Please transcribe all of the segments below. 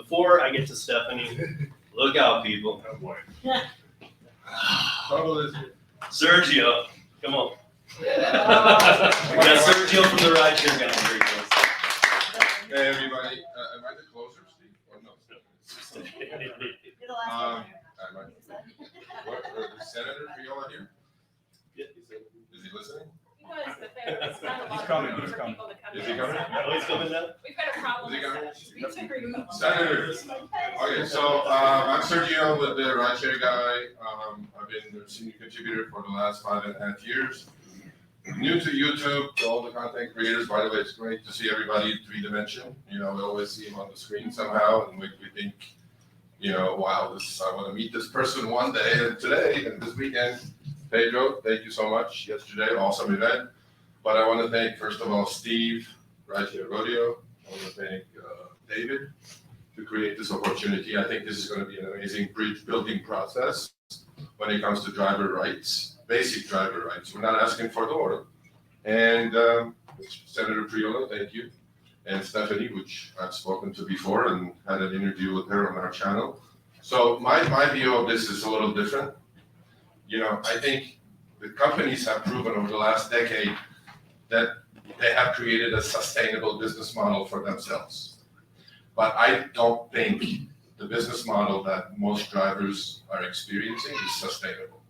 before I get to Stephanie, look out, people. Oh boy. Sergio, come on. We got Sergio from the Rideshare guy. Here he goes. Hey everybody, am I the closer, Steve? Or no? You're the last one. Am I? What, is Senator Viola here? Is he listening? He's coming. Is he coming? Oh, he's coming now? We've got a problem Is he coming? with Senator. Senator. Okay, so I'm Sergio with the Rideshare guy. I've been a senior contributor for the last 5.5 years. New to YouTube, to all the content creators. By the way, it's great to see everybody in 3D. You know, we always see them on the screen somehow, and we think, you know, wow, I want to meet this person one day, and today, and this weekend. Pedro, thank you so much. Yesterday, awesome event. But I want to thank, first of all, Steve, Rideshare Rodeo. I want to thank David to create this opportunity. I think this is going to be an amazing bridge building process when it comes to driver rights, basic driver rights. We're not asking for the world. And Senator Priola, thank you. And Stephanie, which I've spoken to before and had an interview with her on our channel. So my view of this is a little different. You know, I think the companies have proven over the last decade that they have created a sustainable business model for themselves. But I don't think the business model that most drivers are experiencing is sustainable.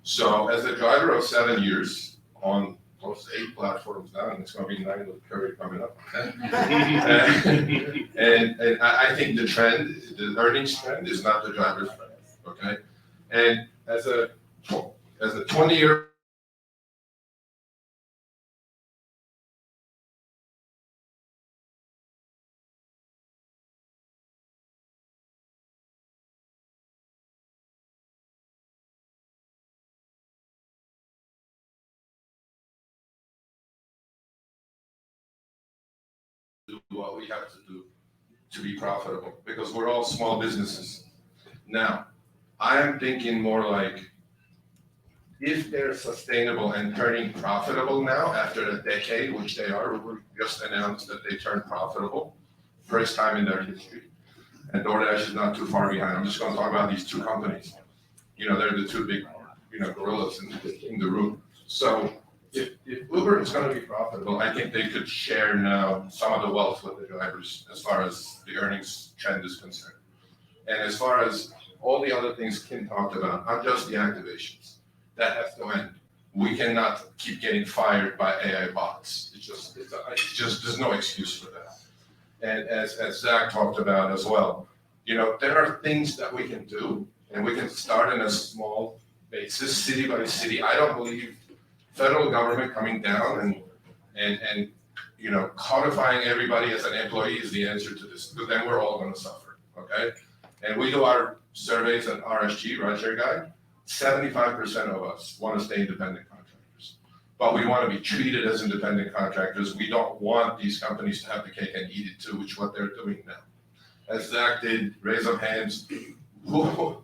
So as a driver of 7 years on close to 8 platforms now, and it's going to be 9 with Curry coming up. and I think the earnings trend is not the driver's trend, okay? And as a 20-year do what we have to do to be profitable, because we're all small businesses. Now, I am thinking more like, if they're sustainable and turning profitable now after a decade, which they are, we just announced that they turned profitable, first time in their history. And DoorDash is not too far behind. I'm just going to talk about these two companies. You know, they're the two big, gorillas in the room. So if Uber is going to be profitable, I think they could share now some of the wealth with the drivers as far as the earnings trend is concerned. And as far as all the other things Kim talked about, not just the activations, that has to end. We cannot keep getting fired by AI bots. It's just there's no excuse for that. And as Zach talked about as well, there are things that we can do, and we can start in a small basis, city by city. I don't believe federal government coming down and codifying everybody as an employee is the answer to this, because then we're all going to suffer, okay? And we do our surveys at RSG, Rideshare Guide. 75% of us want to stay independent contractors, but we want to be treated as independent contractors. We don't want these companies to have the cake and eat it too, which is what they're doing now. As Zach did, raise up hands. Who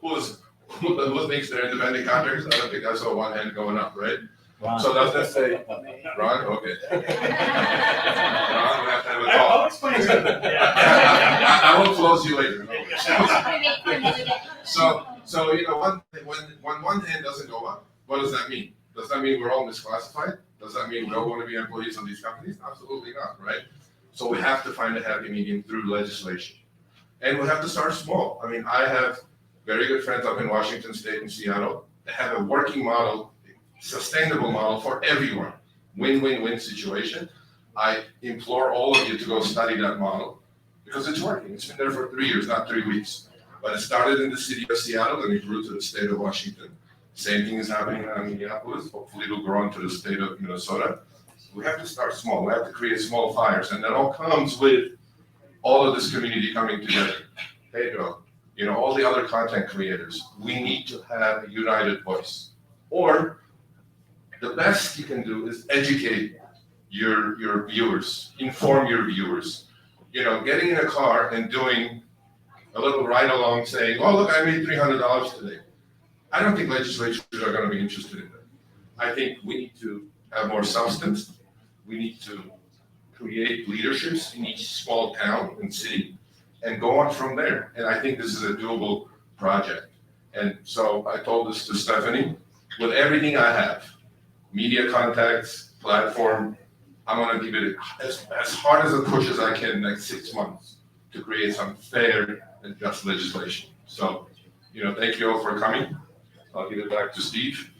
thinks they're independent contractors? I don't think I saw one hand going up, right? Ron. So does that say Ron? Okay. Ron, we have to have a I'll talk. explain something. I will close you later. So when one hand doesn't go up, what does that mean? Does that mean we're all misclassified? Does that mean we don't want to be employees of these companies? Absolutely not, right? So we have to find a happy medium through legislation. And we have to start small. I mean, I have very good friends up in Washington State and Seattle. They have a working model, sustainable model for everyone. Win-win-win situation. I implore all of you to go study that model because it's working. It's been there for 3 years, not 3 weeks. But it started in the city of Seattle and it grew to the state of Washington. Same thing is happening in Minneapolis. Hopefully it'll grow into the state of Minnesota. We have to start small. We have to create small fires. And that all comes with all of this community coming together. Pedro, all the other content creators. We need to have a united voice. Or the best you can do is educate your viewers, inform your viewers. Getting in a car and doing a little ride along saying, oh, look, I made $300 today. I don't think legislatures are going to be interested in that. I think we need to have more substance. We need to create leaderships in each small town and city and go on from there. And I think this is a doable project. And so I told this to Stephanie, with everything I have, media contacts, platform, I'm gonna give it as hard as a push as I can in the next 6 months to create some fair and just legislation. So, thank you all for coming. I'll give it back to Steve.